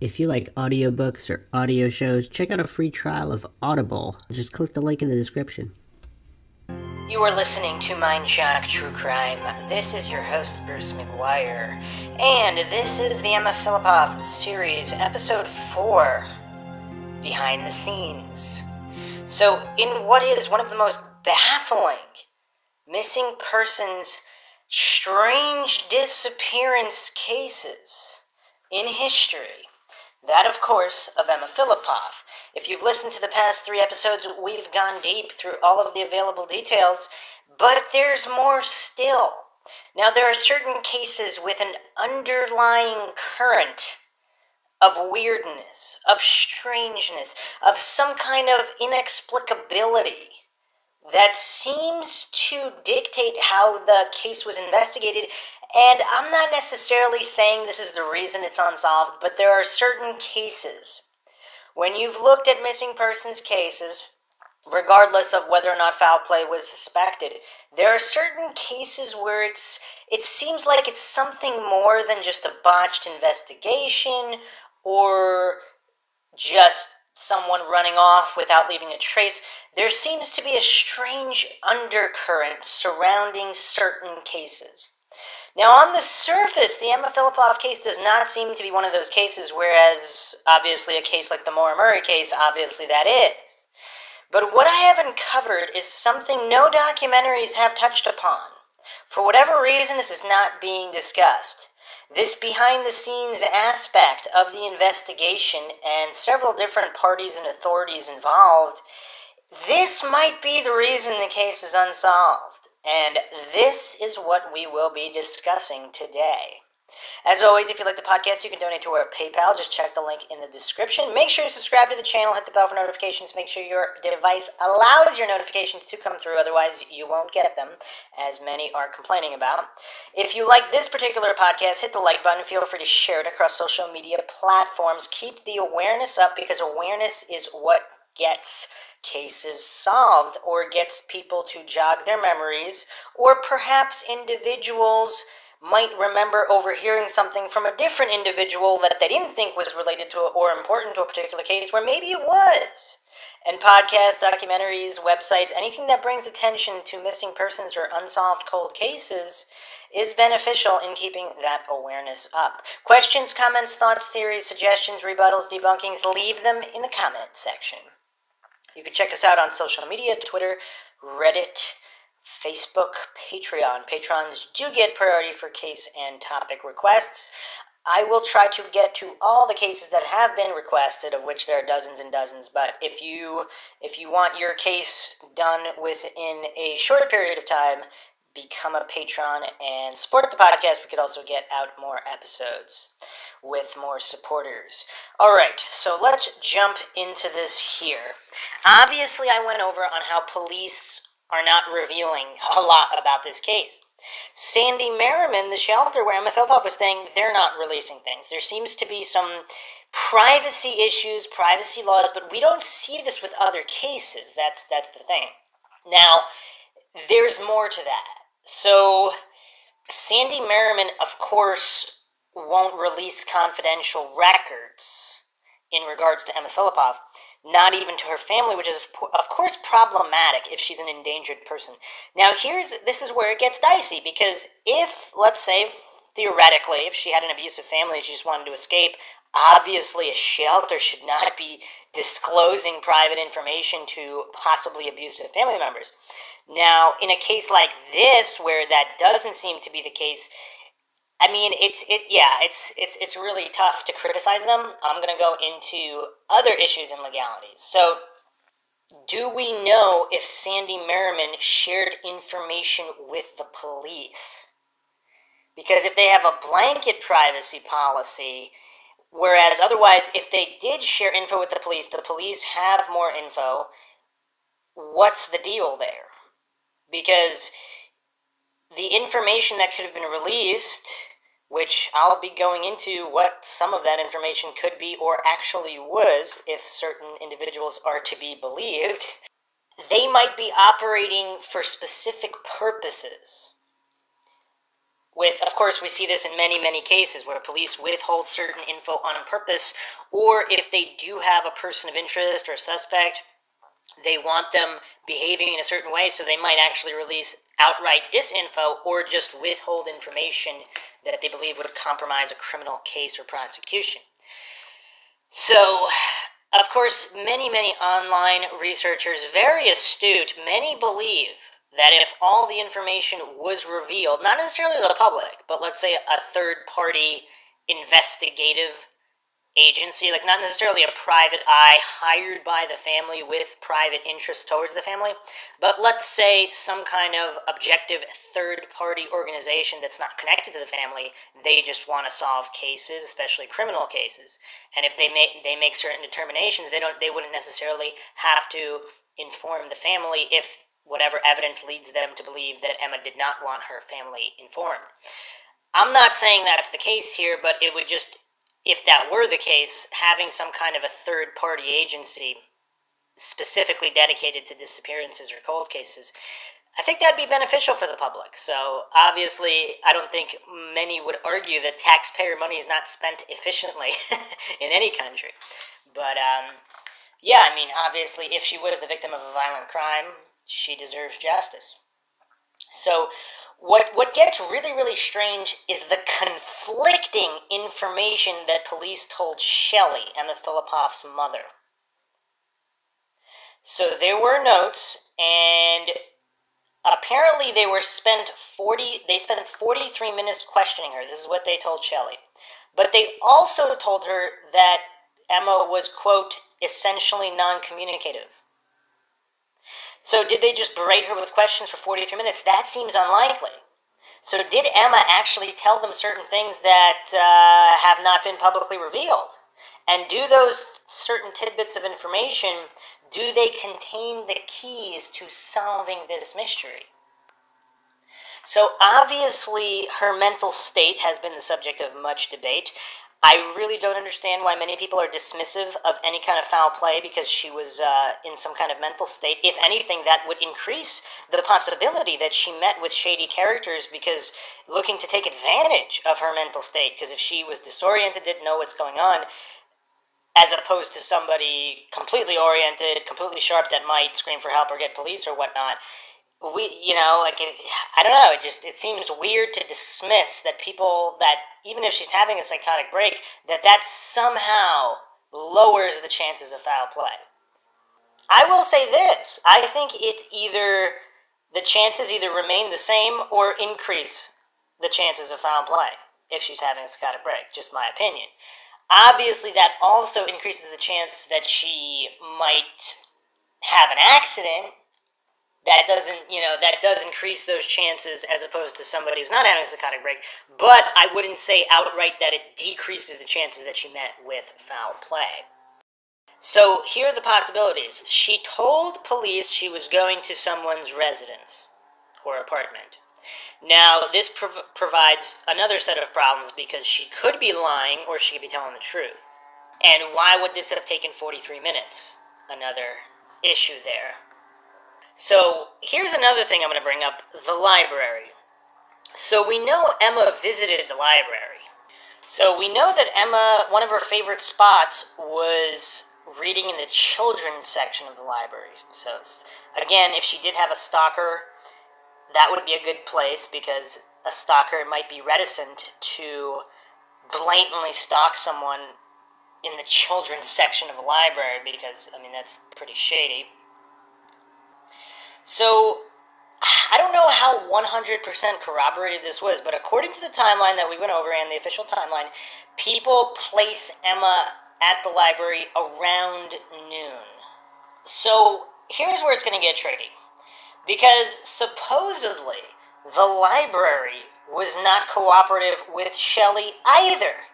If you like audiobooks or audio shows, check out a free trial of Audible. Just click the link in the description. You are listening to Mindshock True Crime. This is your host, Bruce McGuire, and this is the Emma Fillipoff series, episode 4, Behind the Scenes. So, in what is one of the most baffling missing persons strange disappearance cases in history, that, of course, of Emma Fillipoff. If you've listened to the past 3 episodes, we've gone deep through all of the available details, but there's more still. Now, there are certain cases with an underlying current of weirdness, of strangeness, of some kind of inexplicability that seems to dictate how the case was investigated. And I'm not necessarily saying this is the reason it's unsolved, but there are certain cases. When you've looked at missing persons cases, regardless of whether or not foul play was suspected, there are certain cases where it seems like it's something more than just a botched investigation or just someone running off without leaving a trace. There seems to be a strange undercurrent surrounding certain cases. Now, on the surface, the Emma Fillipoff case does not seem to be one of those cases, whereas obviously a case like the Maura Murray case, obviously that is. But what I have uncovered is something no documentaries have touched upon. For whatever reason, this is not being discussed. This behind-the-scenes aspect of the investigation and several different parties and authorities involved, this might be the reason the case is unsolved. And this is what we will be discussing today. As always, if you like the podcast, you can donate to our PayPal. Just check the link in the description. Make sure you subscribe to the channel, hit the bell for notifications. Make sure your device allows your notifications to come through, otherwise you won't get them, as many are complaining about. If you like this particular podcast, hit the like button. Feel free to share it across social media platforms. Keep the awareness up, because awareness is what gets cases solved, or gets people to jog their memories, or perhaps individuals might remember overhearing something from a different individual that they didn't think was related to or important to a particular case, where maybe it was. And podcasts, documentaries, websites, anything that brings attention to missing persons or unsolved cold cases is beneficial in keeping that awareness up. Questions, comments, thoughts, theories, suggestions, rebuttals, debunkings, leave them in the comment section. You can check us out on social media, Twitter, Reddit, Facebook, Patreon. Patrons do get priority for case and topic requests. I will try to get to all the cases that have been requested, of which there are dozens and dozens, but if you want your case done within a shorter period of time, become a patron and support the podcast. We could also get out more episodes with more supporters. Alright, so let's jump into this here. Obviously, I went over on how police are not revealing a lot about this case. Sandy Merriman, the shelter where Emma Fillipoff was staying, they're not releasing things. There seems to be some privacy issues, privacy laws, but we don't see this with other cases. That's the thing. Now, there's more to that. So, Sandy Merriman, of course, won't release confidential records in regards to Emma Fillipoff, not even to her family, which is, of course, problematic if she's an endangered person. Now, this is where it gets dicey, because if, let's say, theoretically, if she had an abusive family and she just wanted to escape, obviously a shelter should not be disclosing private information to possibly abusive family members. Now, in a case like this, where that doesn't seem to be the case, I mean, it's really tough to criticize them. I'm going to go into other issues and legalities. So, do we know if Sandy Merriman shared information with the police? Because if they have a blanket privacy policy, whereas otherwise, if they did share info with the police have more info, what's the deal there? Because the information that could have been released, which I'll be going into what some of that information could be or actually was, if certain individuals are to be believed, they might be operating for specific purposes. Of course, we see this in many, many cases where police withhold certain info on purpose, or if they do have a person of interest or a suspect, they want them behaving in a certain way, so they might actually release outright disinfo or just withhold information that they believe would compromise a criminal case or prosecution. So, of course, many, many online researchers, very astute, many believe that if all the information was revealed, not necessarily to the public, but let's say a third-party investigative agency, like not necessarily a private eye hired by the family with private interest towards the family, but let's say some kind of objective third-party organization that's not connected to the family. They just want to solve cases, especially criminal cases, and if they make certain determinations, they wouldn't necessarily have to inform the family if whatever evidence leads them to believe that Emma did not want her family informed. I'm not saying that's the case here, but it would just, if that were the case, having some kind of a third-party agency specifically dedicated to disappearances or cold cases, I think that'd be beneficial for the public. So obviously, I don't think many would argue that taxpayer money is not spent efficiently in any country. But yeah, I mean, obviously, if she was the victim of a violent crime, she deserves justice. So what gets really, really strange is the conflicting information that police told Shelley, Emma Fillipoff's mother. So there were notes, and apparently they spent 43 minutes questioning her. This is what they told Shelley. But they also told her that Emma was, quote, essentially non-communicative. So did they just berate her with questions for 43 minutes? That seems unlikely. So did Emma actually tell them certain things that have not been publicly revealed? And do those certain tidbits of information, do they contain the keys to solving this mystery? So obviously her mental state has been the subject of much debate. I really don't understand why many people are dismissive of any kind of foul play because she was in some kind of mental state. If anything, that would increase the possibility that she met with shady characters because looking to take advantage of her mental state. Because if she was disoriented, didn't know what's going on, as opposed to somebody completely oriented, completely sharp that might scream for help or get police or whatnot, I don't know, it seems weird to dismiss that people, that even if she's having a psychotic break, that somehow lowers the chances of foul play. I will say this, I think the chances either remain the same or increase the chances of foul play if she's having a psychotic break, just my opinion. Obviously, that also increases the chance that she might have an accident. That does increase those chances as opposed to somebody who's not having a psychotic break. But I wouldn't say outright that it decreases the chances that she met with foul play. So here are the possibilities. She told police she was going to someone's residence or apartment. Now, this provides another set of problems because she could be lying or she could be telling the truth. And why would this have taken 43 minutes? Another issue there. So here's another thing I'm going to bring up, the library. So we know Emma visited the library. So we know that Emma, one of her favorite spots was reading in the children's section of the library. So again, if she did have a stalker, that would be a good place because a stalker might be reticent to blatantly stalk someone in the children's section of a library because, that's pretty shady. So, I don't know how 100% corroborated this was, but according to the timeline that we went over and the official timeline, people place Emma at the library around noon. So, here's where it's going to get tricky. Because supposedly, the library was not cooperative with Shelley either.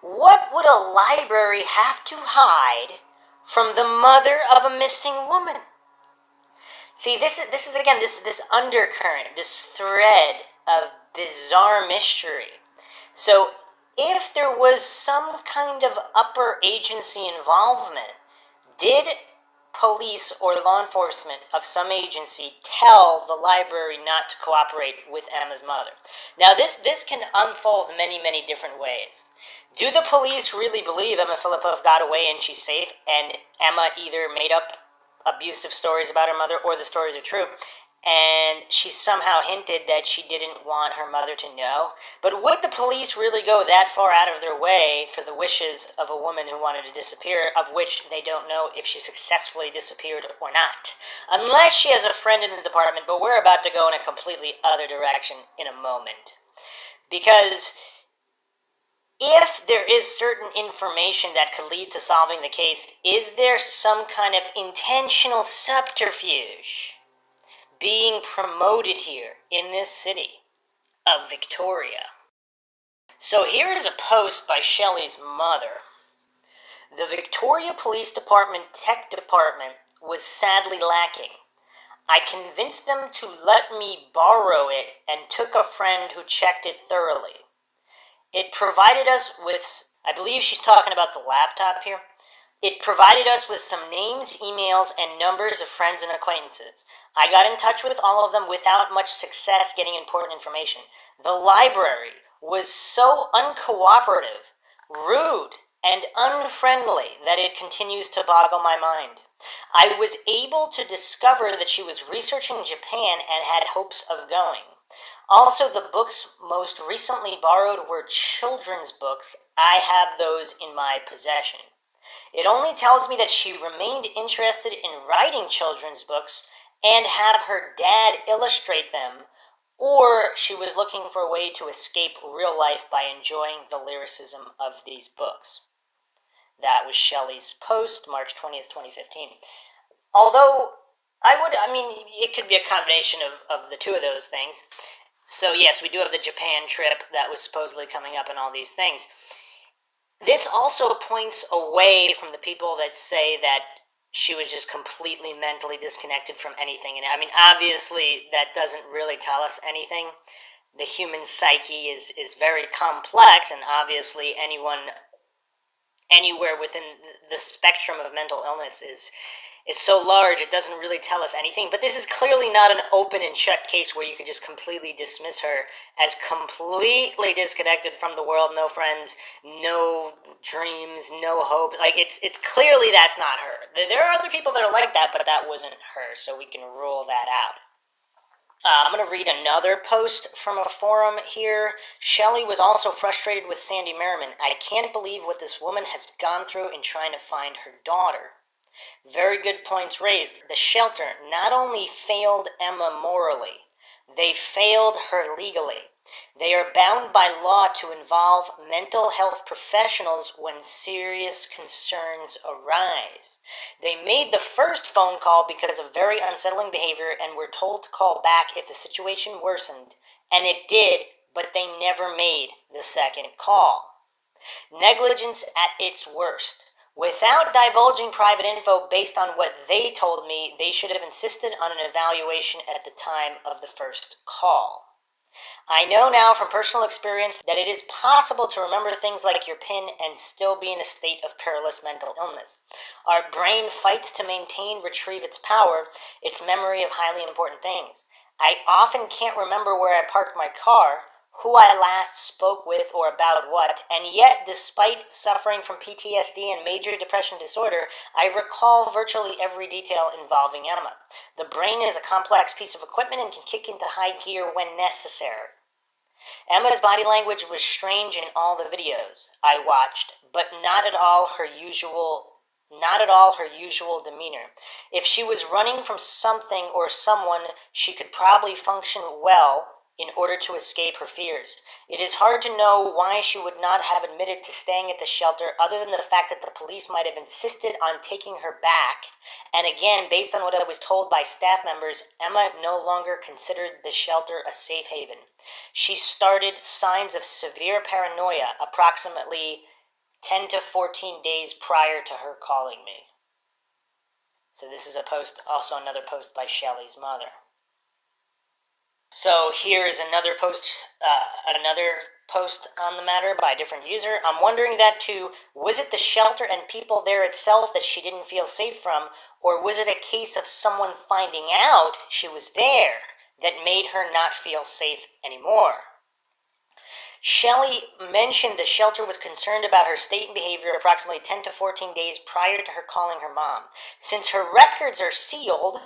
What would a library have to hide from the mother of a missing woman? See, this is again, this undercurrent, this thread of bizarre mystery. So, if there was some kind of upper agency involvement, did police or law enforcement of some agency tell the library not to cooperate with Emma's mother? Now, this can unfold many, many different ways. Do the police really believe Emma Fillipoff got away and she's safe, and Emma either made up abusive stories about her mother or the stories are true, and she somehow hinted that she didn't want her mother to know? But would the police really go that far out of their way for the wishes of a woman who wanted to disappear, of which they don't know if she successfully disappeared or not? Unless she has a friend in the department, but we're about to go in a completely other direction in a moment. Because if there is certain information that could lead to solving the case, is there some kind of intentional subterfuge being promoted here in this city of Victoria? So here is a post by Shelley's mother. The Victoria Police Department Tech Department was sadly lacking. I convinced them to let me borrow it and took a friend who checked it thoroughly. It provided us with, I believe she's talking about the laptop here. It provided us with some names, emails, and numbers of friends and acquaintances. I got in touch with all of them without much success getting important information. The library was so uncooperative, rude, and unfriendly that it continues to boggle my mind. I was able to discover that she was researching Japan and had hopes of going. Also, the books most recently borrowed were children's books. I have those in my possession. It only tells me that she remained interested in writing children's books and have her dad illustrate them, or she was looking for a way to escape real life by enjoying the lyricism of these books. That was Shelley's post, March 20th, 2015. Although, it could be a combination of the two of those things. So yes, we do have the Japan trip that was supposedly coming up and all these things. This also points away from the people that say that she was just completely mentally disconnected from anything. And I mean, obviously, that doesn't really tell us anything. The human psyche is very complex, and obviously anyone anywhere within the spectrum of mental illness is so large, it doesn't really tell us anything. But this is clearly not an open and shut case where you could just completely dismiss her as completely disconnected from the world, no friends, no dreams, no hope. Like, it's clearly that's not her. There are other people that are like that, but that wasn't her, so we can rule that out. I'm going to read another post from a forum here. Shelley was also frustrated with Sandy Merriman. I can't believe what this woman has gone through in trying to find her daughter. Very good points raised. The shelter not only failed Emma morally, they failed her legally. They are bound by law to involve mental health professionals when serious concerns arise. They made the first phone call because of very unsettling behavior and were told to call back if the situation worsened, and it did, but they never made the second call. Negligence at its worst. Without divulging private info based on what they told me, they should have insisted on an evaluation at the time of the first call. I know now from personal experience that it is possible to remember things like your PIN and still be in a state of perilous mental illness. Our brain fights to maintain, retrieve its power, its memory of highly important things. I often can't remember where I parked my car, who I last spoke with or about what, and yet, despite suffering from PTSD and major depression disorder, I recall virtually every detail involving Emma. The brain is a complex piece of equipment and can kick into high gear when necessary. Emma's body language was strange in all the videos I watched, but not at all her usual demeanor. If she was running from something or someone, she could probably function well in order to escape her fears. It is hard to know why she would not have admitted to staying at the shelter, other than the fact that the police might have insisted on taking her back. And again, based on what I was told by staff members, Emma no longer considered the shelter a safe haven. She started signs of severe paranoia approximately 10 to 14 days prior to her calling me. So this is a post, also another post by Shelley's mother. So here's another post, another post on the matter by a different user. I'm wondering that too. Was it the shelter and people there itself that she didn't feel safe from, or was it a case of someone finding out she was there that made her not feel safe anymore? Shelley mentioned the shelter was concerned about her state and behavior approximately 10 to 14 days prior to her calling her mom. Since her records are sealed,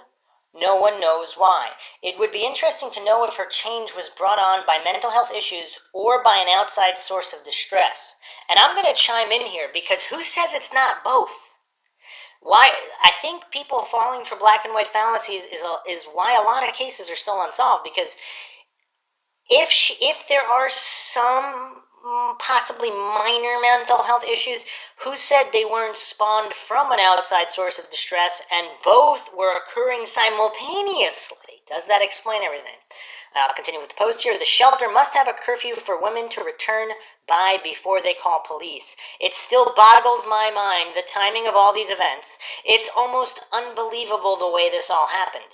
no one knows why. It would be interesting to know if her change was brought on by mental health issues or by an outside source of distress. And I'm going to chime in here because who says it's not both? Why I think people falling for black and white fallacies is why a lot of cases are still unsolved, because if there are some possibly minor mental health issues, who said they weren't spawned from an outside source of distress and both were occurring simultaneously? Does that explain everything? I'll continue with the post here. The shelter must have a curfew for women to return by before they call police. It still boggles my mind, the timing of all these events. It's almost unbelievable the way this all happened.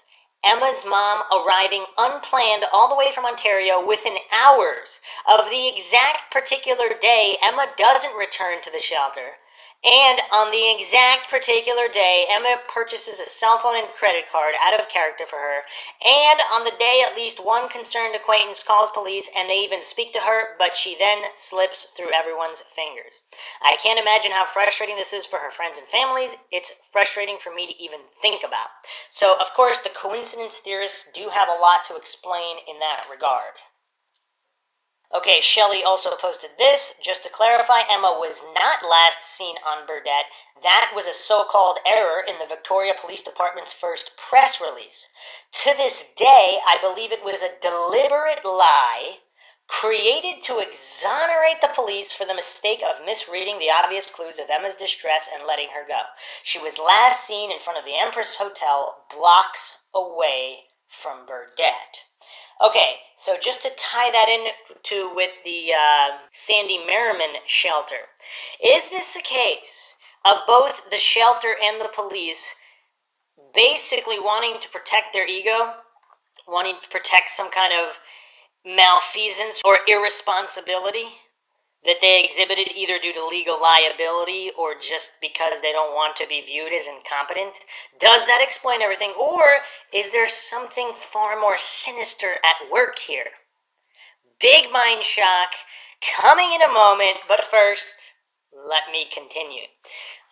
Emma's mom arriving unplanned all the way from Ontario within hours of the exact particular day Emma doesn't return to the shelter. And on the exact particular day, Emma purchases a cell phone and credit card out of character for her. And on the day, at least one concerned acquaintance calls police and they even speak to her, but she then slips through everyone's fingers. I can't imagine how frustrating this is for her friends and families. It's frustrating for me to even think about. So, of course, the coincidence theorists do have a lot to explain in that regard. Okay, Shelley also posted this. Just to clarify, Emma was not last seen on Burdett. That was a so-called error in the Victoria Police Department's first press release. To this day, I believe it was a deliberate lie created to exonerate the police for the mistake of misreading the obvious clues of Emma's distress and letting her go. She was last seen in front of the Empress Hotel, blocks away from Burdett. Okay, so just to tie that into with the Sandy Merriman shelter, is this a case of both the shelter and the police basically wanting to protect their ego, wanting to protect some kind of malfeasance or irresponsibility that they exhibited either due to legal liability or just because they don't want to be viewed as incompetent? Does that explain everything, or is there something far more sinister at work here? Big mind shock coming in a moment, but first, let me continue.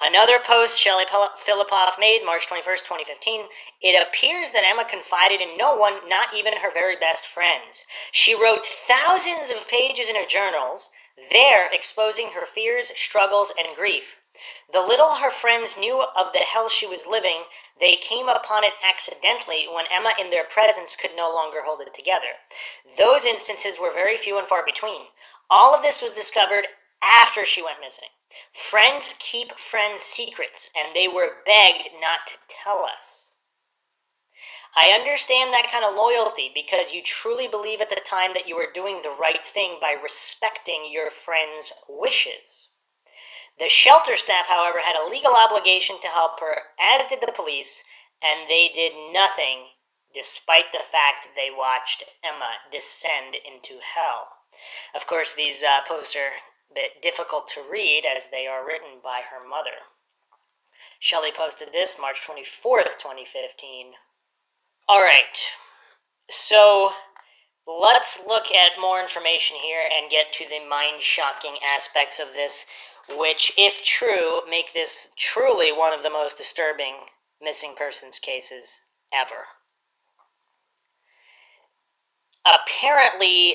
Another post Shelley Fillipoff made March 21st, 2015. It appears that Emma confided in no one, not even her very best friends. She wrote thousands of pages in her journals, there exposing her fears, struggles, and grief. The little her friends knew of the hell she was living, they came upon it accidentally when Emma in their presence could no longer hold it together. Those instances were very few and far between. All of this was discovered after she went missing. Friends keep friends' secrets, and they were begged not to tell us. I understand that kind of loyalty because you truly believe at the time that you are doing the right thing by respecting your friends' wishes. The shelter staff, however, had a legal obligation to help her, as did the police, and they did nothing despite the fact they watched Emma descend into hell. Of course, these posts are a bit difficult to read as they are written by her mother. Shelley posted this March 24th, 2015. Alright, so let's look at more information here and get to the mind-shocking aspects of this, which, if true, make this truly one of the most disturbing missing persons cases ever. Apparently,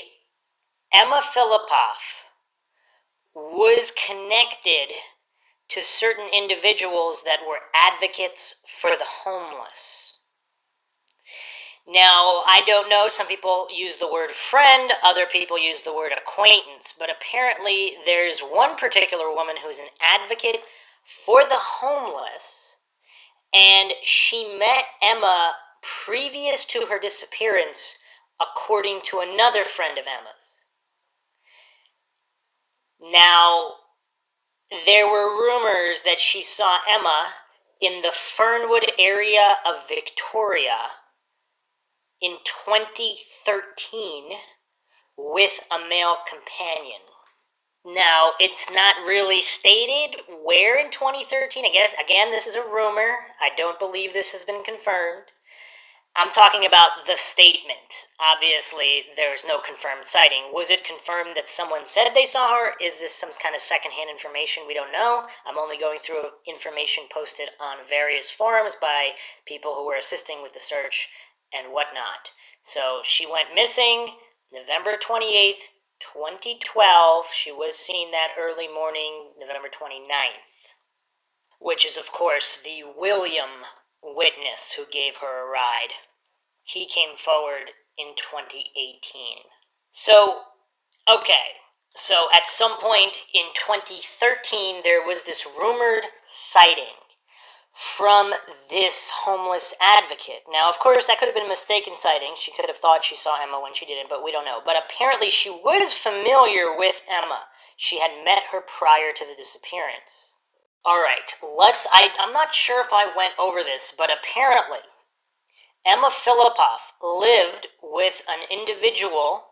Emma Fillipoff was connected to certain individuals that were advocates for the homeless. Now, I don't know, some people use the word friend, other people use the word acquaintance, but apparently there's one particular woman who's an advocate for the homeless, and she met Emma previous to her disappearance, according to another friend of Emma's. Now, there were rumors that she saw Emma in the Fernwood area of Victoria in 2013 with a male companion. Now, it's not really stated where in 2013. I guess, again, this is a rumor. I don't believe this has been confirmed. I'm talking about the statement. Obviously, there's no confirmed sighting. Was it confirmed that someone said they saw her? Is this some kind of secondhand information? We don't know. I'm only going through information posted on various forums by people who were assisting with the search and whatnot. So she went missing November 28th, 2012. She was seen that early morning, November 29th, which is, of course, the William witness who gave her a ride. He came forward in 2018. So at some point in 2013, there was this rumored sighting from this homeless advocate. Now, of course, that could have been a mistaken sighting. She could have thought she saw Emma when she didn't, but we don't know. But apparently she was familiar with Emma. She had met her prior to the disappearance. Alright, I'm not sure if I went over this, but apparently Emma Fillipoff lived with an individual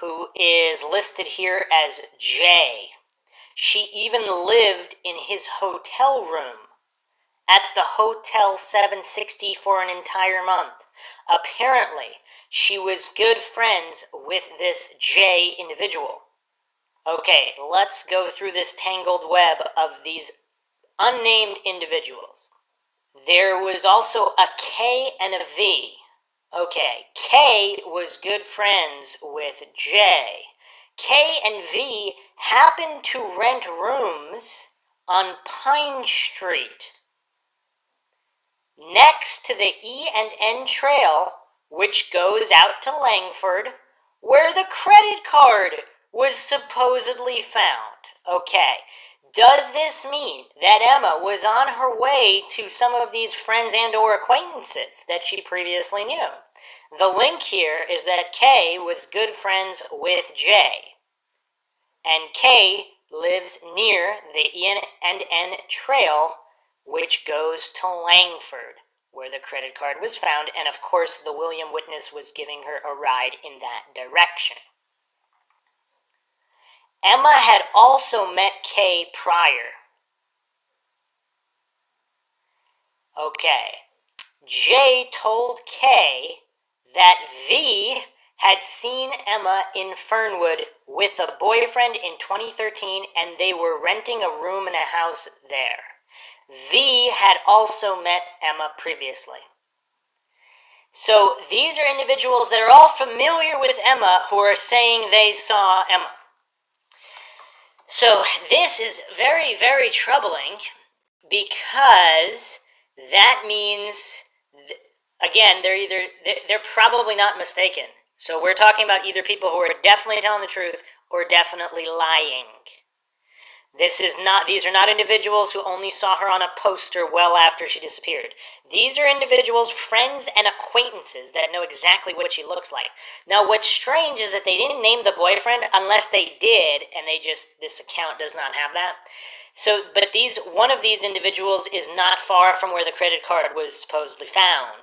who is listed here as Jay. She even lived in his hotel room at the Hotel 760 for an entire month. Apparently, she was good friends with this Jay individual. Okay, let's go through this tangled web of these unnamed individuals. There was also a K and a V. Okay, K was good friends with J. K and V happened to rent rooms on Pine Street, next to the E&N Trail, which goes out to Langford, where the credit card was supposedly found. Okay, does this mean that Emma was on her way to some of these friends and or acquaintances that she previously knew? The link here is that K was good friends with J, and K lives near the E&N Trail, which goes to Langford, where the credit card was found, and of course the William witness was giving her a ride in that direction. Emma had also met K prior. Okay, J told K that V had seen Emma in Fernwood with a boyfriend in 2013, and they were renting a room in a house there. V had also met Emma previously. So these are individuals that are all familiar with Emma who are saying they saw Emma. So this is very, very troubling, because that means, again, they're probably not mistaken. So we're talking about either people who are definitely telling the truth or definitely lying. These are not individuals who only saw her on a poster well after she disappeared. These are individuals, friends and acquaintances, that know exactly what she looks like. Now, what's strange is that they didn't name the boyfriend unless they did, and this account does not have that. So, but one of these individuals is not far from where the credit card was supposedly found.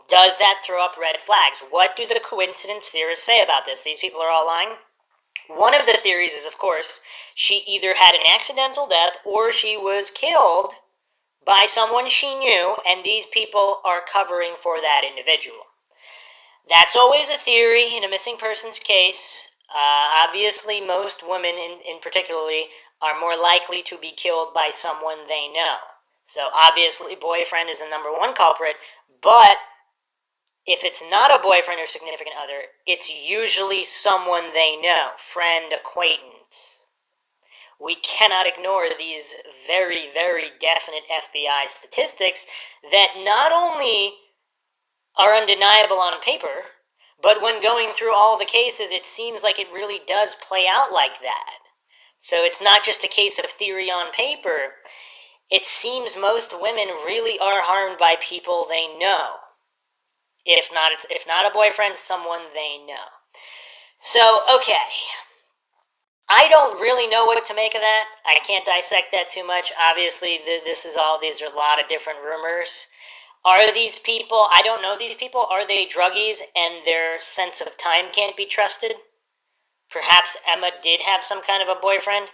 Does that throw up red flags? What do the coincidence theorists say about this? These people are all lying? One of the theories is, of course, she either had an accidental death or she was killed by someone she knew, and these people are covering for that individual. That's always a theory in a missing persons case. Obviously, most women in particularly are more likely to be killed by someone they know. So obviously, boyfriend is the number one culprit, but if it's not a boyfriend or significant other, it's usually someone they know, friend, acquaintance. We cannot ignore these very, very definite FBI statistics that not only are undeniable on paper, but when going through all the cases, it seems like it really does play out like that. So it's not just a case of theory on paper. It seems most women really are harmed by people they know. If not a boyfriend, someone they know. So, okay. I don't really know what to make of that. I can't dissect that too much. Obviously, these are a lot of different rumors. Are these people, I don't know these people, are they druggies and their sense of time can't be trusted? Perhaps Emma did have some kind of a boyfriend,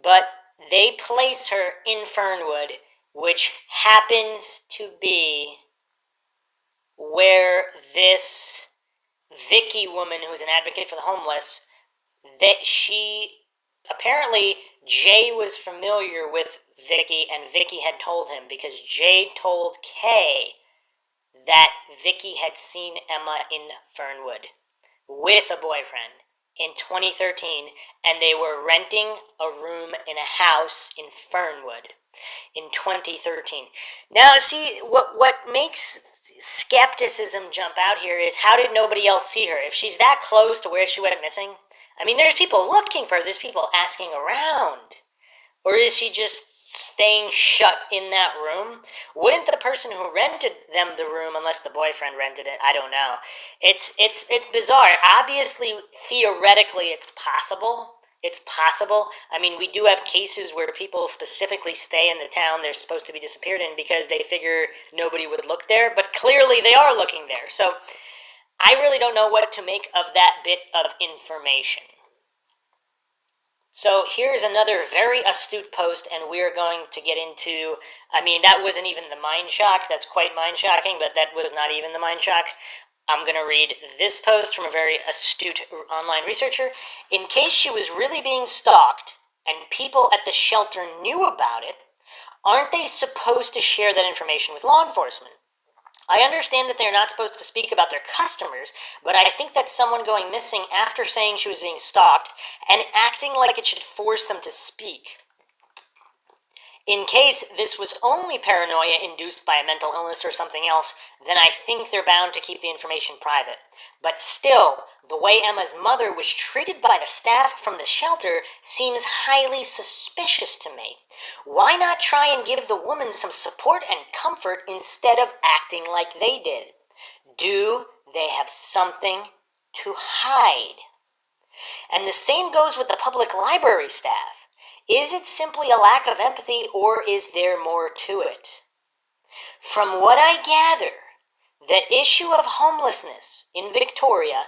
but they place her in Fernwood, which happens to be where this Vicky woman, who's an advocate for the homeless, that apparently Jay was familiar with Vicky, and Vicky had told him, because Jay told Kay that Vicky had seen Emma in Fernwood with a boyfriend in 2013, and they were renting a room in a house in Fernwood in 2013. Now, see, what makes skepticism jump out here is, how did nobody else see her? If she's that close to where she went missing, I mean, there's people looking for her, there's people asking around. Or is she just staying shut in that room? Wouldn't the person who rented them the room, unless the boyfriend rented it, I don't know. It's bizarre. Obviously, theoretically, it's possible. It's possible. I mean, we do have cases where people specifically stay in the town they're supposed to be disappeared in because they figure nobody would look there, but clearly they are looking there. So I really don't know what to make of that bit of information. So here's another very astute post, and we're going to get into, I mean, that wasn't even the Mindshock. That's quite mind-shocking, but that was not even the Mindshock. I'm going to read this post from a very astute online researcher. In case she was really being stalked, and people at the shelter knew about it, aren't they supposed to share that information with law enforcement? I understand that they're not supposed to speak about their customers, but I think that someone going missing after saying she was being stalked and acting like it should force them to speak. In case this was only paranoia induced by a mental illness or something else, then I think they're bound to keep the information private. But still, the way Emma's mother was treated by the staff from the shelter seems highly suspicious to me. Why not try and give the woman some support and comfort instead of acting like they did? Do they have something to hide? And the same goes with the public library staff. Is it simply a lack of empathy, or is there more to it? From what I gather, the issue of homelessness in Victoria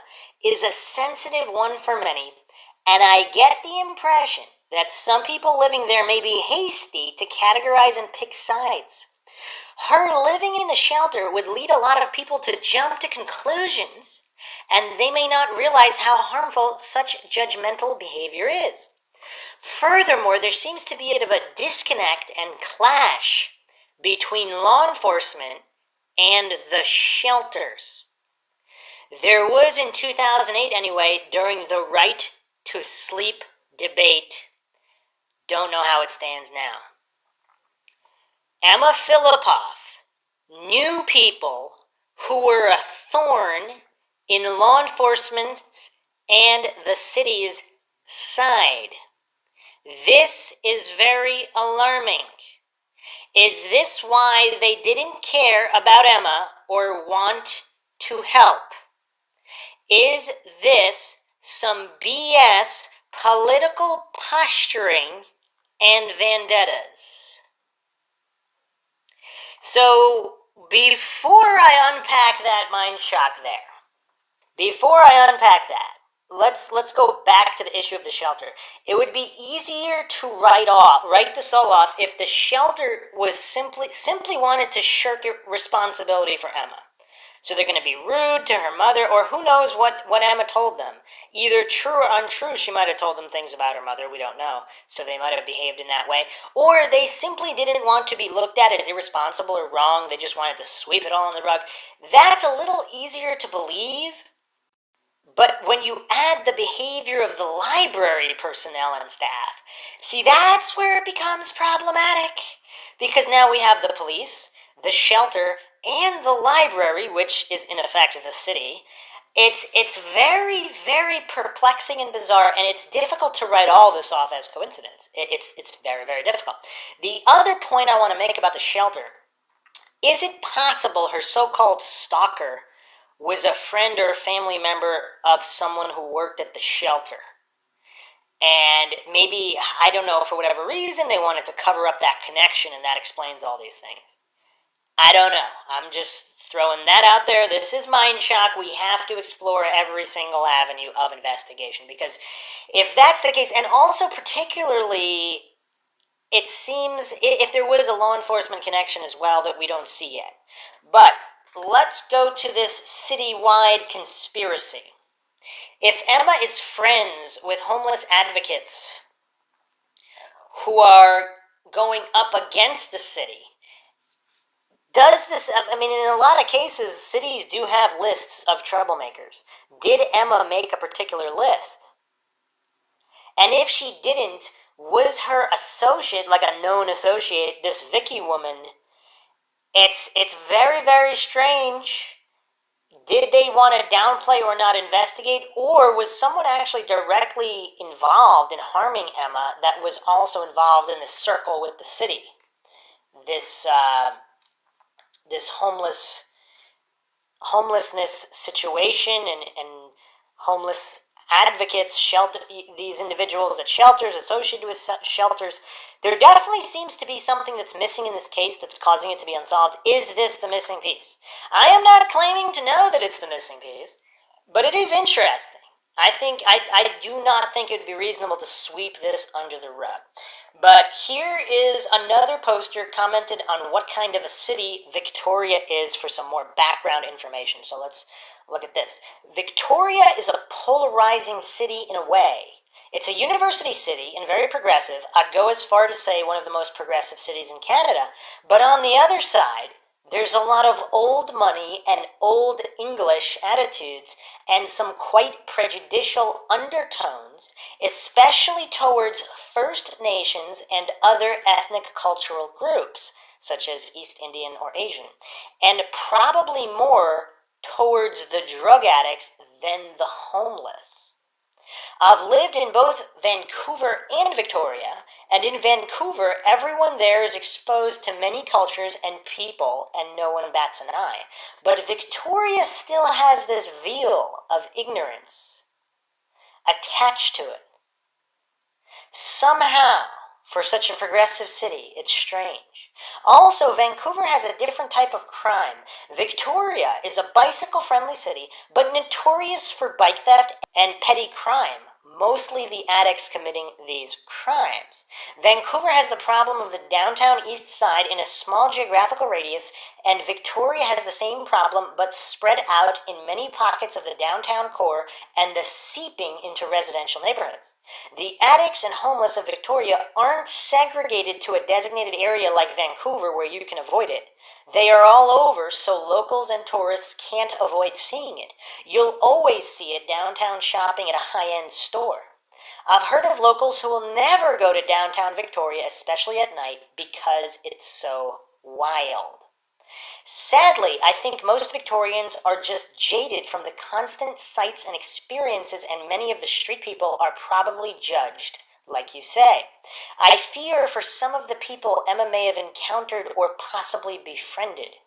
is a sensitive one for many, and I get the impression that some people living there may be hasty to categorize and pick sides. Her living in the shelter would lead a lot of people to jump to conclusions, and they may not realize how harmful such judgmental behavior is. Furthermore, there seems to be a bit of a disconnect and clash between law enforcement and the shelters. There was in 2008 anyway, during the right to sleep debate. Don't know how it stands now. Emma Fillipoff knew people who were a thorn in law enforcement's and the city's side. This is very alarming. Is this why they didn't care about Emma or want to help? Is this some BS political posturing and vendettas? So, before I unpack that Mindshock there, let's go back to the issue of the shelter. It would be easier to write this all off if the shelter was simply wanted to shirk responsibility for Emma. So they're going to be rude to her mother, or who knows what Emma told them. Either true or untrue, she might have told them things about her mother, we don't know. So they might have behaved in that way. Or they simply didn't want to be looked at as irresponsible or wrong, they just wanted to sweep it all on the rug. That's a little easier to believe. But when you add the behavior of the library personnel and staff, see, that's where it becomes problematic. Because now we have the police, the shelter, and the library, which is in effect the city. It's very, very perplexing and bizarre, and it's difficult to write all this off as coincidence. It's very, very difficult. The other point I want to make about the shelter, is it possible her so-called stalker was a friend or a family member of someone who worked at the shelter? And maybe, I don't know, for whatever reason, they wanted to cover up that connection, and that explains all these things. I don't know. I'm just throwing that out there. This is Mindshock. We have to explore every single avenue of investigation, because if that's the case, and also particularly, it seems if there was a law enforcement connection as well that we don't see yet. But let's go to this citywide conspiracy. If Emma is friends with homeless advocates who are going up against the city, does this, I mean, in a lot of cases, cities do have lists of troublemakers. Did Emma make a particular list? And if she didn't, was her associate, like a known associate, this Vicky woman? It's very, very strange. Did they want to downplay or not investigate, or was someone actually directly involved in harming Emma that was also involved in this circle with the city? This homelessness situation and homeless advocates, these individuals at shelters, associated with shelters. There definitely seems to be something that's missing in this case that's causing it to be unsolved. Is this the missing piece? I am not claiming to know that it's the missing piece, but it is interesting. I do not think it would be reasonable to sweep this under the rug. But here is another poster commented on what kind of a city Victoria is for some more background information. So let's look at this. Victoria is a polarizing city in a way. It's a university city and very progressive. I'd go as far to say one of the most progressive cities in Canada. But on the other side, there's a lot of old money and old English attitudes and some quite prejudicial undertones, especially towards First Nations and other ethnic cultural groups, such as East Indian or Asian, and probably more towards the drug addicts than the homeless. I've lived in both Vancouver and Victoria, and in Vancouver, everyone there is exposed to many cultures and people, and no one bats an eye. But Victoria still has this veil of ignorance attached to it. Somehow, for such a progressive city, it's strange. Also, Vancouver has a different type of crime. Victoria is a bicycle-friendly city, but notorious for bike theft and petty crime, mostly the addicts committing these crimes. Vancouver has the problem of the downtown east side in a small geographical radius, and Victoria has the same problem but spread out in many pockets of the downtown core and the seeping into residential neighborhoods. The addicts and homeless of Victoria aren't segregated to a designated area like Vancouver where you can avoid it. They are all over, so locals and tourists can't avoid seeing it. You'll always see it downtown shopping at a high-end store. I've heard of locals who will never go to downtown Victoria, especially at night, because it's so wild. Sadly, I think most Victorians are just jaded from the constant sights and experiences, and many of the street people are probably judged, like you say. I fear for some of the people Emma may have encountered or possibly befriended.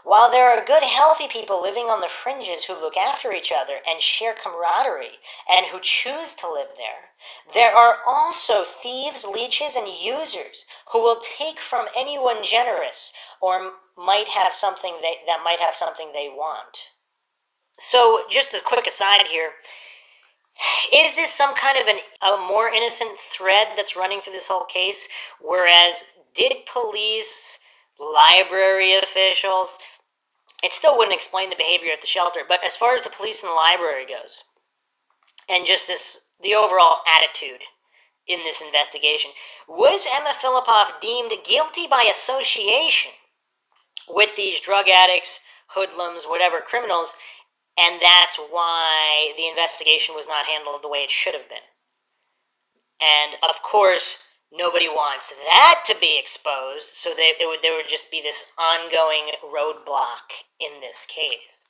While there are good, healthy people living on the fringes who look after each other and share camaraderie and who choose to live there, there are also thieves, leeches, and users who will take from anyone generous or might have something they want. So, just a quick aside here. Is this some kind of a more innocent thread that's running through this whole case? Whereas, did police, library officials, it still wouldn't explain the behavior at the shelter, but as far as the police and the library goes, and just the overall attitude in this investigation, was Emma Fillipoff deemed guilty by association with these drug addicts, hoodlums, whatever, criminals, and that's why the investigation was not handled the way it should have been? And, of course, nobody wants that to be exposed, so there would just be this ongoing roadblock in this case.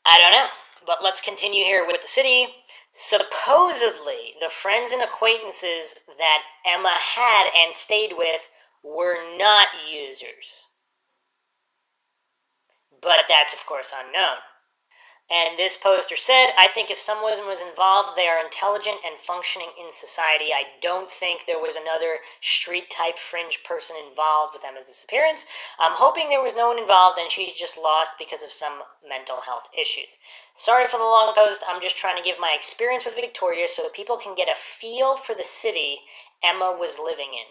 I don't know, but let's continue here with the city. Supposedly, the friends and acquaintances that Emma had and stayed with were not users. But that's, of course, unknown. And this poster said, I think if someone was involved, they are intelligent and functioning in society. I don't think there was another street-type fringe person involved with Emma's disappearance. I'm hoping there was no one involved and she's just lost because of some mental health issues. Sorry for the long post. I'm just trying to give my experience with Victoria so people can get a feel for the city Emma was living in.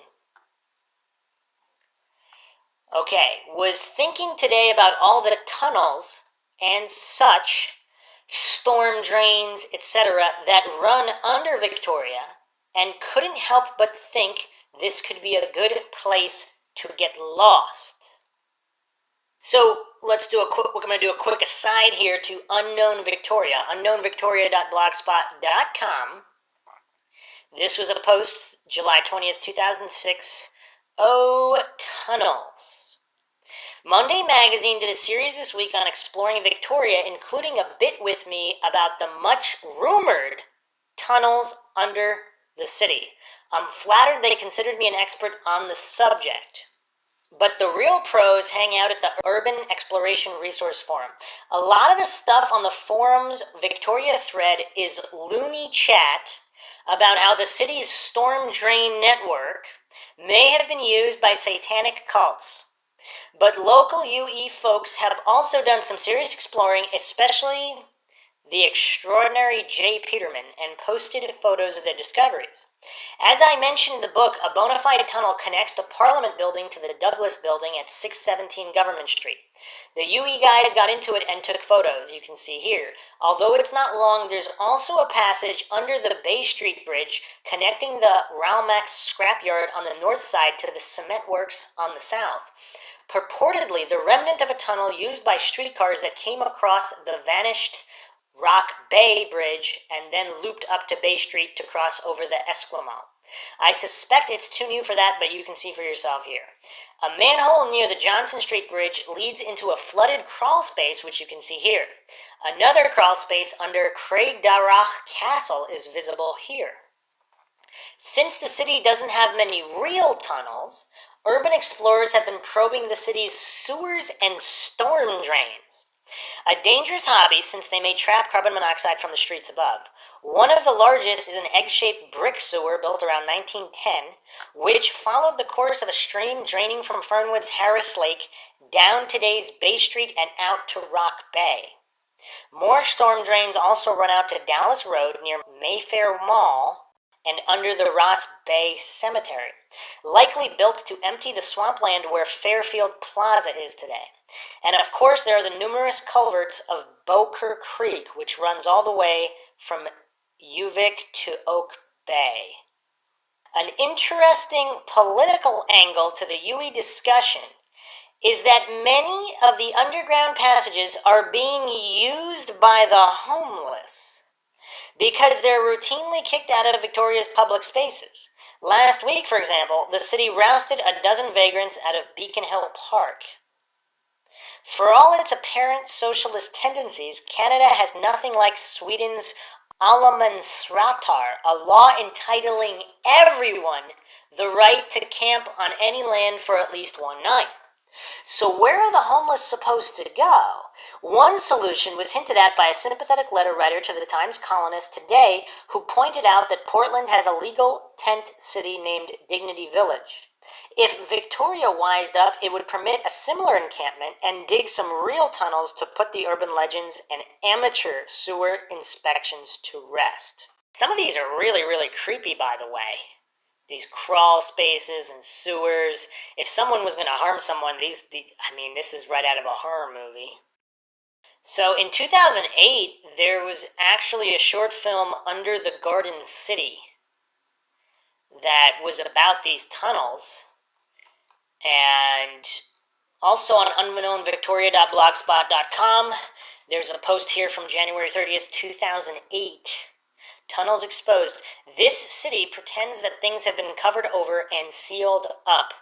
Okay, was thinking today about all the tunnels and such, storm drains, etc., that run under Victoria, and couldn't help but think this could be a good place to get lost. So we're going to do a quick aside here to Unknown Victoria, unknownvictoria.blogspot.com. This was a post, July 20th, 2006. Oh, tunnels. Monday Magazine did a series this week on exploring Victoria, including a bit with me about the much-rumored tunnels under the city. I'm flattered they considered me an expert on the subject. But the real pros hang out at the Urban Exploration Resource Forum. A lot of the stuff on the forum's Victoria thread is loony chat about how the city's storm drain network may have been used by satanic cults. But local UE folks have also done some serious exploring, especially the extraordinary Jay Peterman, and posted photos of their discoveries. As I mentioned in the book, a bona fide tunnel connects the Parliament building to the Douglas building at 617 Government Street. The UE guys got into it and took photos, you can see here. Although it's not long, there's also a passage under the Bay Street Bridge connecting the Ralmax scrapyard on the north side to the cement works on the south. Purportedly, the remnant of a tunnel used by streetcars that came across the vanished Rock Bay Bridge and then looped up to Bay Street to cross over the Esquimalt. I suspect it's too new for that, but you can see for yourself here. A manhole near the Johnson Street Bridge leads into a flooded crawl space, which you can see here. Another crawl space under Craigdarragh Castle is visible here. Since the city doesn't have many real tunnels, urban explorers have been probing the city's sewers and storm drains. A dangerous hobby since they may trap carbon monoxide from the streets above. One of the largest is an egg-shaped brick sewer built around 1910, which followed the course of a stream draining from Fernwood's Harris Lake down today's Bay Street and out to Rock Bay. More storm drains also run out to Dallas Road near Mayfair Mall and under the Ross Bay Cemetery, likely built to empty the swampland where Fairfield Plaza is today. And of course, there are the numerous culverts of Boker Creek, which runs all the way from Uvic to Oak Bay. An interesting political angle to the UE discussion is that many of the underground passages are being used by the homeless because they're routinely kicked out of Victoria's public spaces. Last week, for example, the city rousted a dozen vagrants out of Beacon Hill Park. For all its apparent socialist tendencies, Canada has nothing like Sweden's Allemansrätter, a law entitling everyone the right to camp on any land for at least one night. So where are the homeless supposed to go? One solution was hinted at by a sympathetic letter writer to the Times columnist today, who pointed out that Portland has a legal tent city named Dignity Village. If Victoria wised up, it would permit a similar encampment and dig some real tunnels to put the urban legends and amateur sewer inspections to rest. Some of these are really, really creepy, by the way. These crawl spaces and sewers. If someone was going to harm someone, this is right out of a horror movie. So in 2008, there was actually a short film, Under the Garden City, that was about these tunnels. And also on unknownvictoria.blogspot.com, there's a post here from January 30th, 2008. Tunnels exposed. This city pretends that things have been covered over and sealed up.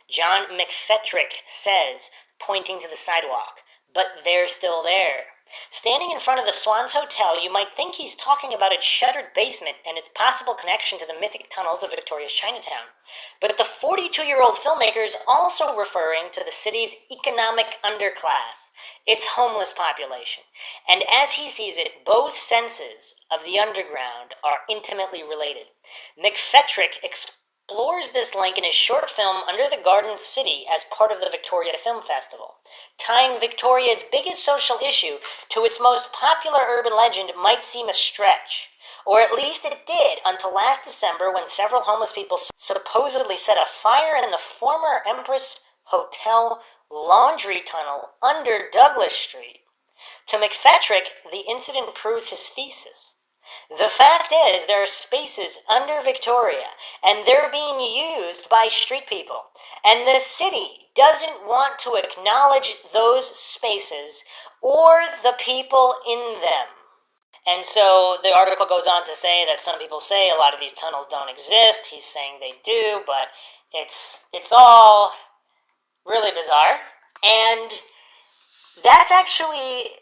John McFetrick says, pointing to the sidewalk. But they're still there. Standing in front of the Swans Hotel, you might think he's talking about its shuttered basement and its possible connection to the mythic tunnels of Victoria's Chinatown. But the 42-year-old filmmaker is also referring to the city's economic underclass, its homeless population. And as he sees it, both senses of the underground are intimately related. McFetrick explores this link in his short film Under the Garden City as part of the Victoria Film Festival. Tying Victoria's biggest social issue to its most popular urban legend might seem a stretch, or at least it did until last December when several homeless people supposedly set a fire in the former Empress Hotel laundry tunnel under Douglas Street. To McFetrick, the incident proves his thesis. The fact is, there are spaces under Victoria, and they're being used by street people, and the city doesn't want to acknowledge those spaces or the people in them. And so the article goes on to say that some people say a lot of these tunnels don't exist. He's saying they do, but it's all really bizarre. And that's actually,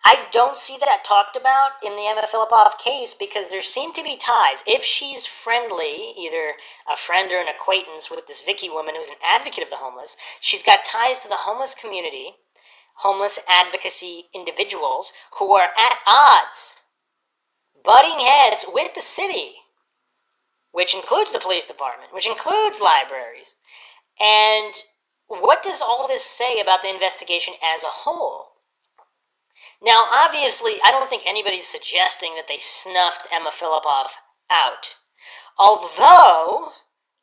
I don't see that talked about in the Emma Fillipoff case because there seem to be ties. If she's friendly, either a friend or an acquaintance with this Vicky woman who's an advocate of the homeless, she's got ties to the homeless community, homeless advocacy individuals who are at odds, butting heads with the city, which includes the police department, which includes libraries. And what does all this say about the investigation as a whole? Now, obviously, I don't think anybody's suggesting that they snuffed Emma Fillipoff out. Although,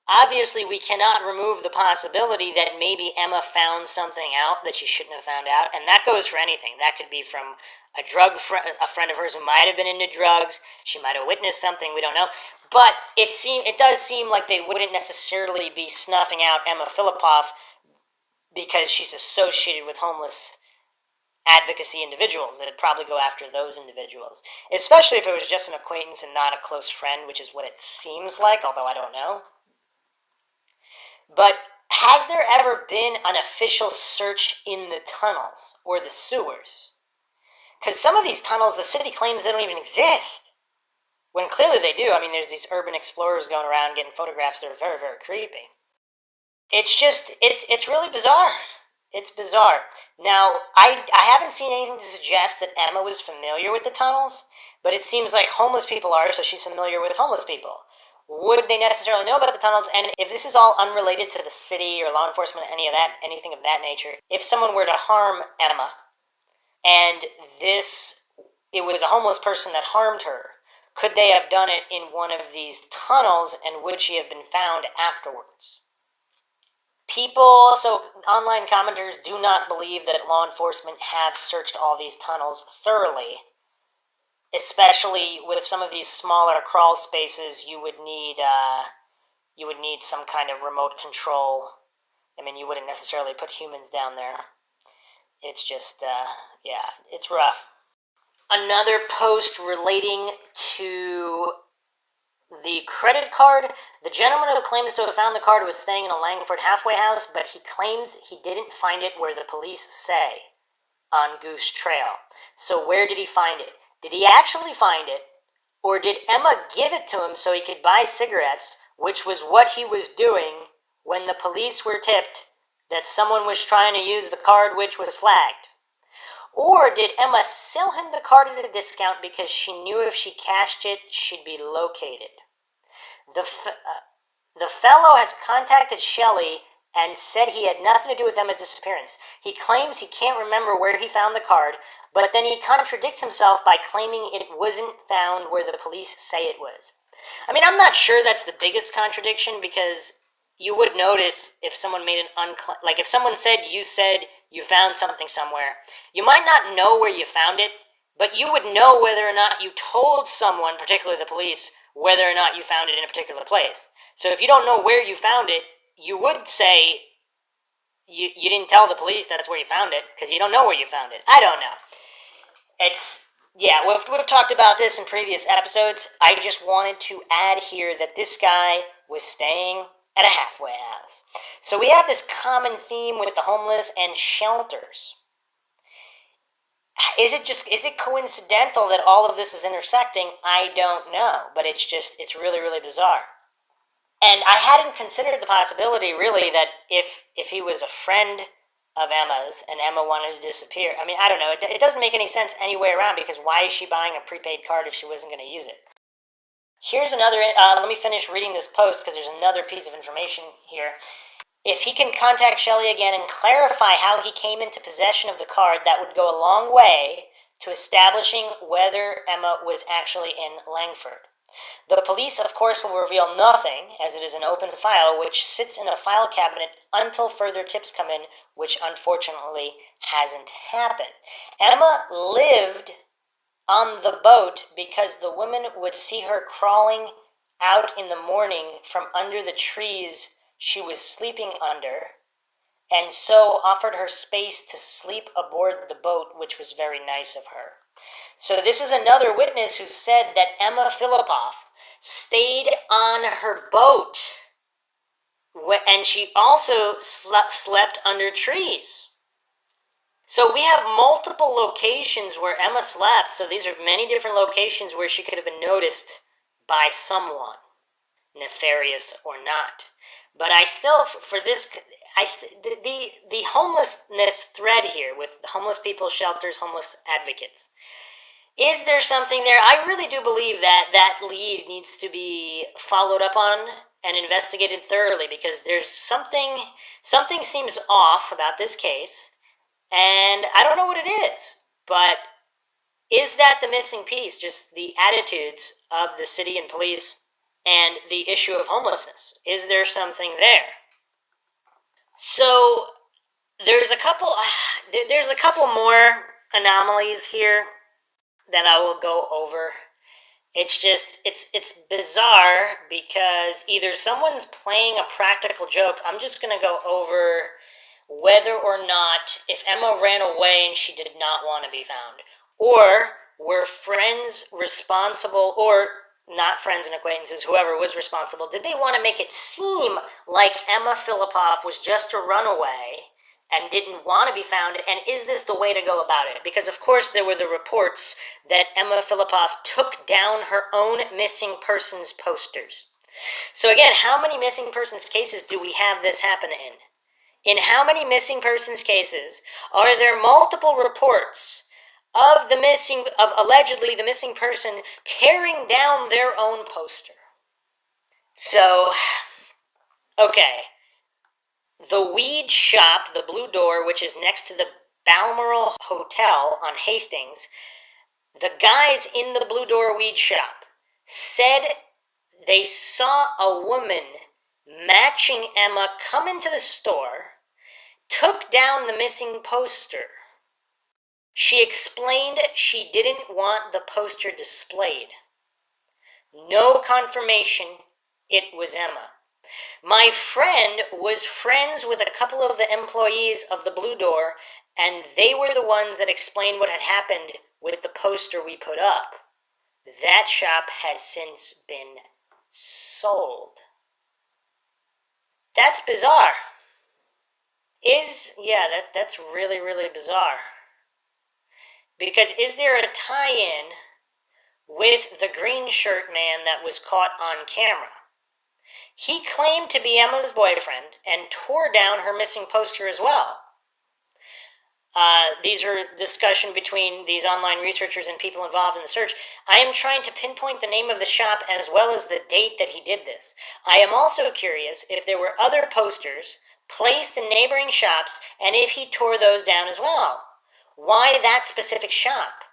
obviously, we cannot remove the possibility that maybe Emma found something out that she shouldn't have found out, and that goes for anything. That could be from a friend of hers who might have been into drugs. She might have witnessed something, we don't know. But it does seem like they wouldn't necessarily be snuffing out Emma Fillipoff because she's associated with homeless advocacy individuals. That'd probably go after those individuals, especially if it was just an acquaintance and not a close friend, which is what it seems like, although I don't know. But has there ever been an official search in the tunnels or the sewers? Because some of these tunnels, the city claims they don't even exist, when clearly they do. I mean, there's these urban explorers going around getting photographs that are very, very creepy. It's really bizarre. It's bizarre. Now, I haven't seen anything to suggest that Emma was familiar with the tunnels, but it seems like homeless people are, so she's familiar with homeless people. Would they necessarily know about the tunnels? And if this is all unrelated to the city or law enforcement, anything of that nature, if someone were to harm Emma, and it was a homeless person that harmed her, could they have done it in one of these tunnels, and would she have been found afterwards? Online commenters do not believe that law enforcement have searched all these tunnels thoroughly, especially with some of these smaller crawl spaces. You would need some kind of remote control. I mean, you wouldn't necessarily put humans down there. It's just, it's rough. Another post relating to the credit card. The gentleman who claims to have found the card was staying in a Langford halfway house, but he claims he didn't find it where the police say on Goose Trail. So where did he find it? Did he actually find it, or did Emma give it to him so he could buy cigarettes, which was what he was doing when the police were tipped that someone was trying to use the card which was flagged? Or did Emma sell him the card at a discount because she knew if she cashed it, she'd be located? The fellow has contacted Shelley and said he had nothing to do with Emma's disappearance. He claims he can't remember where he found the card, but then he contradicts himself by claiming it wasn't found where the police say it was. I mean, I'm not sure that's the biggest contradiction, because you would notice if someone made if someone said you found something somewhere, you might not know where you found it, but you would know whether or not you told someone, particularly the police, whether or not you found it in a particular place. So if you don't know where you found it, you would say you didn't tell the police that's where you found it, because you don't know where you found it. I don't know. We've talked about this in previous episodes. I just wanted to add here that this guy was staying at a halfway house. So we have this common theme with the homeless and shelters. is it coincidental that all of this is intersecting? I don't know, but it's really, really bizarre. And I hadn't considered the possibility, really, that if he was a friend of Emma's and Emma wanted to disappear, I mean, I don't know. It doesn't make any sense any way around, because why is she buying a prepaid card if she wasn't going to use it? Here's another, let me finish reading this post because there's another piece of information here. If he can contact Shelley again and clarify how he came into possession of the card, that would go a long way to establishing whether Emma was actually in Langford. The police, of course, will reveal nothing, as it is an open file which sits in a file cabinet until further tips come in, which unfortunately hasn't happened. Emma lived on the boat because the women would see her crawling out in the morning from under the trees she was sleeping under, and so offered her space to sleep aboard the boat, which was very nice of her. So this is another witness who said that Emma Fillipoff stayed on her boat, and she also slept under trees. So we have multiple locations where Emma slept, so these are many different locations where she could have been noticed by someone, nefarious or not. But I still, for this, the homelessness thread here with homeless people, shelters, homeless advocates, is there something there? I really do believe that lead needs to be followed up on and investigated thoroughly, because there's something seems off about this case, and I don't know what it is, but is that the missing piece, just the attitudes of the city and police and the issue of homelessness? Is there something there? So there's a couple more anomalies here that I will go over. It's bizarre because either someone's playing a practical joke. I'm just going to go over whether or not, if Emma ran away and she did not want to be found, or were friends responsible, or not friends and acquaintances, whoever was responsible, did they want to make it seem like Emma Fillipoff was just a runaway and didn't want to be found, and is this the way to go about it? Because, of course, there were the reports that Emma Fillipoff took down her own missing persons posters. So again, how many missing persons cases do we have this happen in? In how many missing persons cases are there multiple reports of allegedly the missing person tearing down their own poster? So, okay. The weed shop, the Blue Door, which is next to the Balmoral Hotel on Hastings, the guys in the Blue Door weed shop said they saw a woman matching Emma come into the store, took down the missing poster. She explained she didn't want the poster displayed. No confirmation it was Emma. My friend was friends with a couple of the employees of the Blue Door, and they were the ones that explained what had happened with the poster we put up. That shop has since been sold. That's bizarre. That's really, really bizarre. Because is there a tie-in with the green shirt man that was caught on camera? He claimed to be Emma's boyfriend and tore down her missing poster as well. These are discussion between these online researchers and people involved in the search. I am trying to pinpoint the name of the shop as well as the date that he did this. I am also curious if there were other posters placed in neighboring shops and if he tore those down as well. Why that specific shop?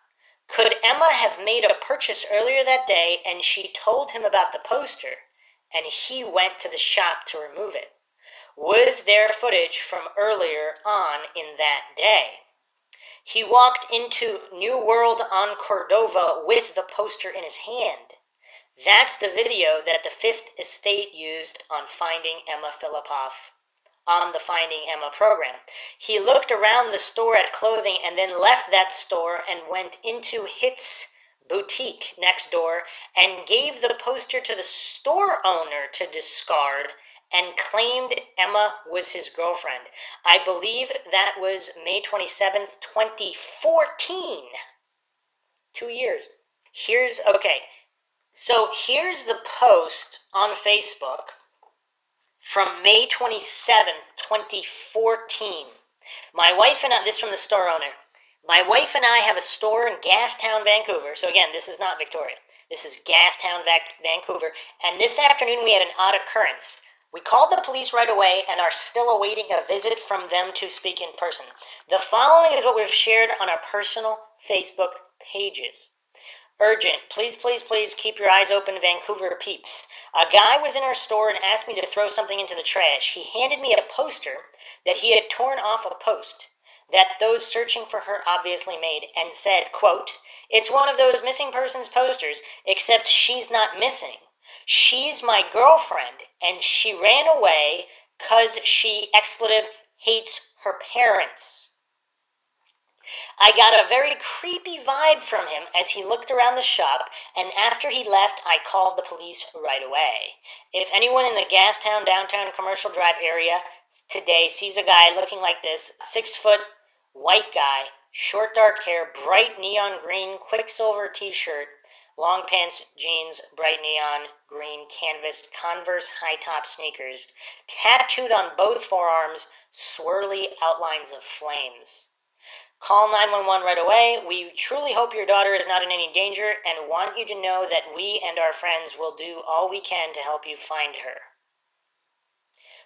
Could Emma have made a purchase earlier that day and she told him about the poster and he went to the shop to remove it? Was there footage from earlier on in that day? He walked into New World on Cordova with the poster in his hand. That's the video that the Fifth Estate used on finding Emma Fillipoff on the Finding Emma program. He looked around the store at clothing and then left that store and went into Hit's boutique next door and gave the poster to the store owner to discard and claimed Emma was his girlfriend. I believe that was May 27th, 2014. 2 years. Here's the post on Facebook from May 27th, 2014. My wife and I, this from the store owner, my wife and I have a store in Gastown, Vancouver. So again, this is not Victoria. This is Gastown, Vancouver. And this afternoon we had an odd occurrence. We called the police right away and are still awaiting a visit from them to speak in person. The following is what we've shared on our personal Facebook pages. Urgent. Please, please, please keep your eyes open, Vancouver peeps. A guy was in our store and asked me to throw something into the trash. He handed me a poster that he had torn off a post that those searching for her obviously made and said, quote, "It's one of those missing persons posters, except she's not missing. She's my girlfriend, and she ran away 'cause she, expletive, hates her parents." I got a very creepy vibe from him as he looked around the shop, and after he left, I called the police right away. If anyone in the Gastown downtown Commercial Drive area today sees a guy looking like this, 6-foot, white guy, short dark hair, bright neon green Quicksilver t-shirt, long pants, jeans, bright neon green canvas Converse high-top sneakers, tattooed on both forearms, swirly outlines of flames. Call 911 right away. We truly hope your daughter is not in any danger and want you to know that we and our friends will do all we can to help you find her.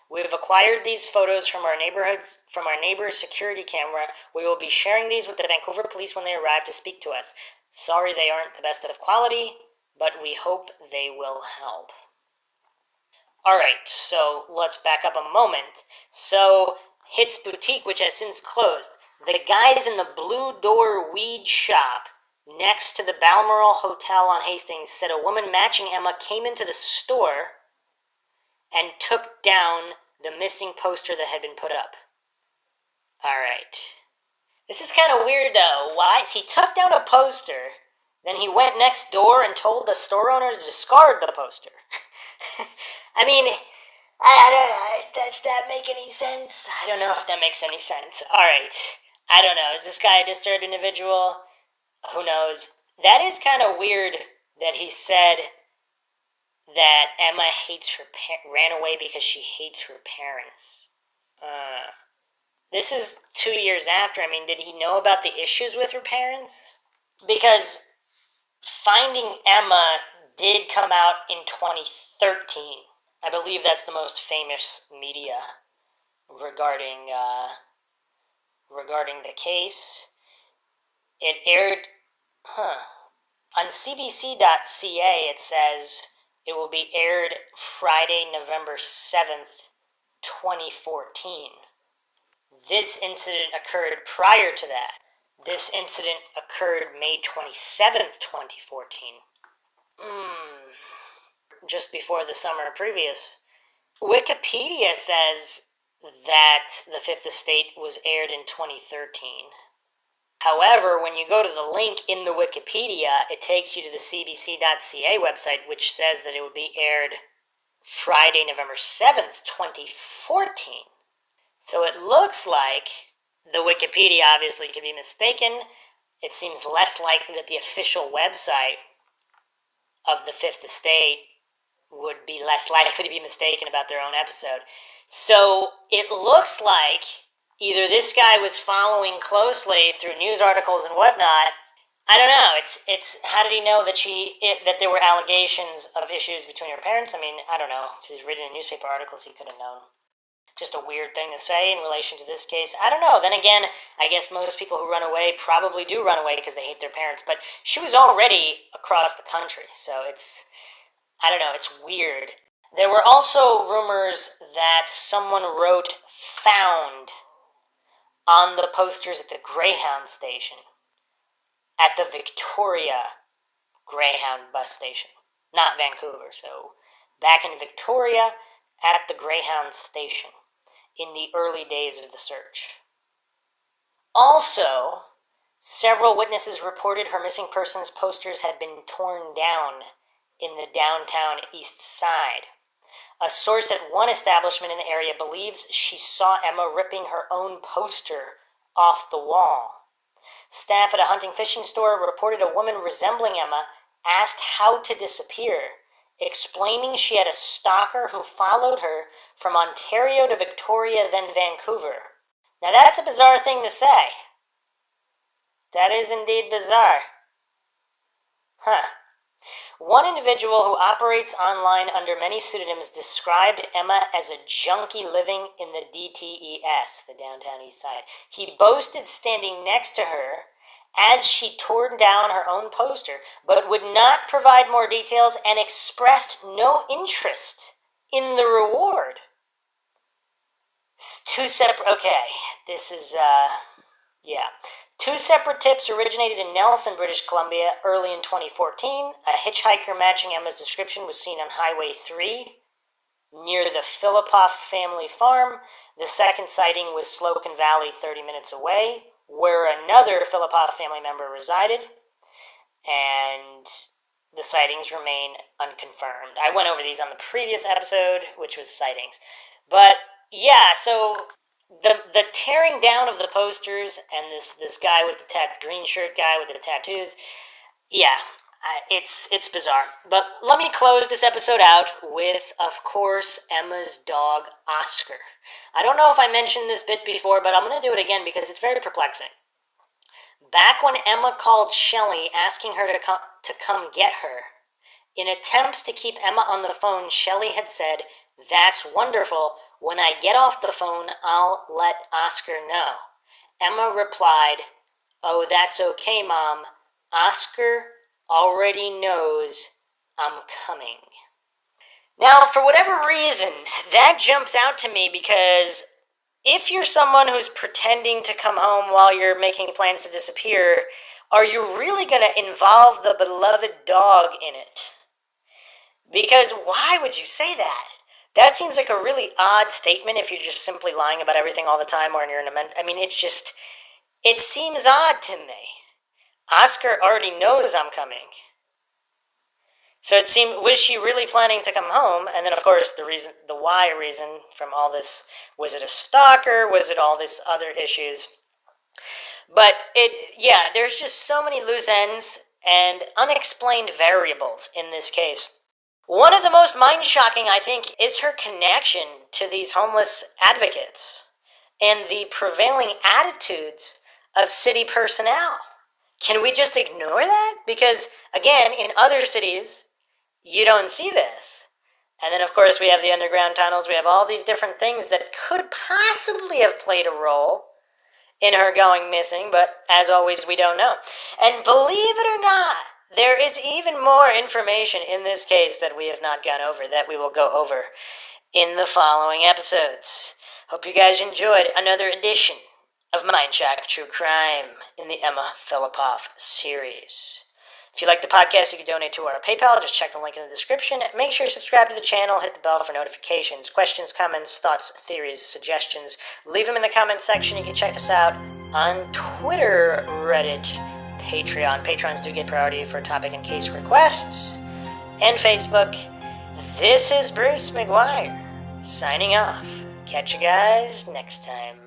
We have acquired these photos from our neighbor's security camera. We will be sharing these with the Vancouver police when they arrive to speak to us. Sorry they aren't the best of quality, but we hope they will help. Alright, so let's back up a moment. So, Hits Boutique, which has since closed. The guys in the Blue Door weed shop next to the Balmoral Hotel on Hastings said a woman matching Emma came into the store and took down the missing poster that had been put up. Alright. This is kind of weird though. Why? He took down a poster, then he went next door and told the store owner to discard the poster. I mean, does that make any sense? I don't know if that makes any sense. Alright. I don't know. Is this guy a disturbed individual? Who knows? That is kind of weird that he said that Emma ran away because she hates her parents. This is 2 years after. I mean, did he know about the issues with her parents? Because Finding Emma did come out in 2013. I believe that's the most famous media regarding the case. It aired, on CBC.ca. It says it will be aired Friday, November 7th, 2014. This incident occurred prior to that. This incident occurred May 27th, 2014. Just before the summer previous. Wikipedia says that The Fifth Estate was aired in 2013. However, when you go to the link in the Wikipedia, it takes you to the CBC.ca website, which says that it would be aired Friday, November 7th, 2014. So it looks like the Wikipedia obviously could be mistaken. It seems less likely that the official website of The Fifth Estate would be less likely to be mistaken about their own episode. So it looks like either this guy was following closely through news articles and whatnot. I don't know. It's how did he know that that there were allegations of issues between her parents? I mean, I don't know. If he's reading newspaper articles, he could have known. Just a weird thing to say in relation to this case. I don't know. Then again, I guess most people who run away probably do run away because they hate their parents. But she was already across the country, so I don't know, it's weird. There were also rumors that someone wrote "found" on the posters at the Greyhound station, at the Victoria Greyhound bus station, not Vancouver. So back in Victoria at the Greyhound station in the early days of the search. Also, several witnesses reported her missing persons posters had been torn down in the downtown East Side. A source at one establishment in the area believes she saw Emma ripping her own poster off the wall. Staff at a hunting fishing store reported a woman resembling Emma asked how to disappear, explaining she had a stalker who followed her from Ontario to Victoria, then Vancouver. Now that's a bizarre thing to say. That is indeed bizarre. One individual who operates online under many pseudonyms described Emma as a junkie living in the DTES, the Downtown East Side. He boasted standing next to her as she tore down her own poster, but would not provide more details and expressed no interest in the reward. Two separate... Okay, this is, Two separate tips originated in Nelson, British Columbia, early in 2014. A hitchhiker matching Emma's description was seen on Highway 3 near the Fillipoff family farm. The second sighting was Slocum Valley, 30 minutes away, where another Fillipoff family member resided, and the sightings remain unconfirmed. I went over these on the previous episode, which was sightings. But, yeah, so... The tearing down of the posters and this guy with the green shirt guy with the tattoos, it's bizarre. But let me close this episode out with, of course, Emma's dog, Oscar. I don't know if I mentioned this bit before, but I'm going to do it again because it's very perplexing. Back when Emma called Shelley asking her to come get her, in attempts to keep Emma on the phone, Shelley had said, "That's wonderful. When I get off the phone, I'll let Oscar know." Emma replied, "Oh, that's okay, Mom. Oscar already knows I'm coming." Now, for whatever reason, that jumps out to me because if you're someone who's pretending to come home while you're making plans to disappear, are you really going to involve the beloved dog in it? Because why would you say that? That seems like a really odd statement if you're just simply lying about everything all the time or you're in it seems odd to me. Oscar already knows I'm coming. So was she really planning to come home? And then, of course, the why reason from all this, was it a stalker? Was it all this other issues? But there's just so many loose ends and unexplained variables in this case. One of the most mind-shocking, I think, is her connection to these homeless advocates and the prevailing attitudes of city personnel. Can we just ignore that? Because, again, in other cities, you don't see this. And then, of course, we have the underground tunnels. We have all these different things that could possibly have played a role in her going missing, but as always, we don't know. And believe it or not, there is even more information in this case that we have not gone over, that we will go over in the following episodes. Hope you guys enjoyed another edition of Mindshock True Crime in the Emma Fillipoff series. If you like the podcast, you can donate to our PayPal. Just check the link in the description. Make sure you subscribe to the channel. Hit the bell for notifications. Questions, comments, thoughts, theories, suggestions. Leave them in the comments section. You can check us out on Twitter, Reddit, Patreon. Patrons do get priority for topic and case requests. And Facebook. This is Bruce McGuire, signing off. Catch you guys next time.